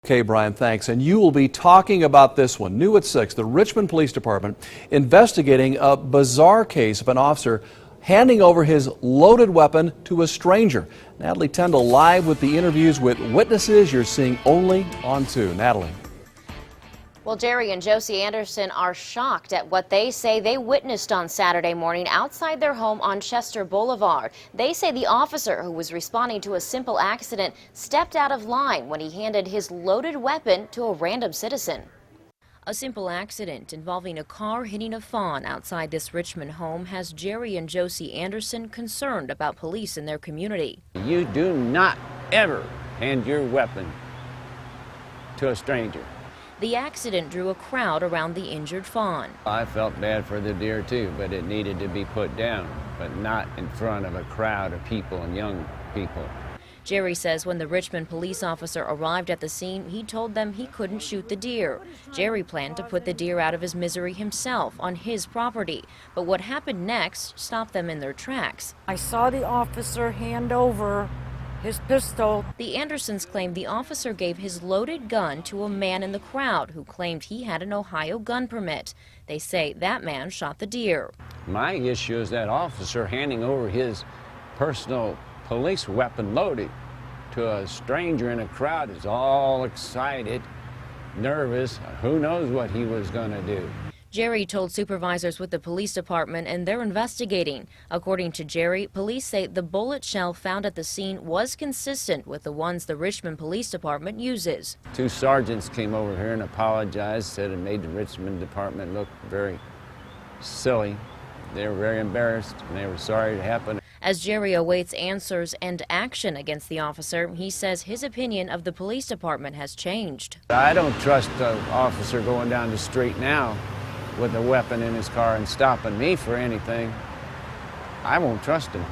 Okay, Brian, thanks. And you will be talking about this one. New at 6, the Richmond Police Department investigating a bizarre case of an officer handing over his loaded weapon to a stranger. Natalie Tendall live with the interviews with witnesses you're seeing only on 2. Natalie. Well, Jerry and Josie Anderson are shocked at what they say they witnessed on Saturday morning outside their home on Chester Boulevard. They say the officer who was responding to a simple accident stepped out of line when he handed his loaded weapon to a random citizen. A simple accident involving a car hitting a fawn outside this Richmond home has Jerry and Josie Anderson concerned about police in their community. You do not ever hand your weapon to a stranger. The accident drew a crowd around the injured fawn. I felt bad for the deer too, but it needed to be put down, but not in front of a crowd of people and young people. Jerry says when the Richmond police officer arrived at the scene, he told them he couldn't shoot the deer. Jerry planned to put the deer out of his misery himself on his property. But what happened next stopped them in their tracks. I saw the officer hand over his pistol. The Andersons claim the officer gave his loaded gun to a man in the crowd who claimed he had an Ohio gun permit. They say that man shot the deer. My issue is that officer handing over his personal police weapon loaded to a stranger in a crowd is all excited, nervous. Who knows what he was going to do? Jerry told supervisors with the police department and they're investigating. According to Jerry, police say the bullet shell found at the scene was consistent with the ones the Richmond Police Department uses. 2 sergeants came over here and apologized, said it made the Richmond department look very silly. They were very embarrassed and they were sorry it happened. As Jerry awaits answers and action against the officer, he says his opinion of the police department has changed. I don't trust the officer going down the street now with a weapon in his car and stopping me for anything. I won't trust him.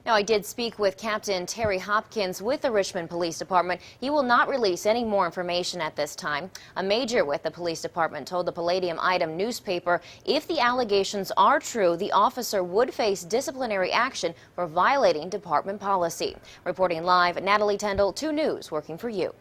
Now, I did speak with Captain Terry Hopkins with the Richmond Police Department. He will not release any more information at this time. A major with the police department told the Palladium Item newspaper if the allegations are true, the officer would face disciplinary action for violating department policy. Reporting live, Natalie Tendall, 2 News, working for you.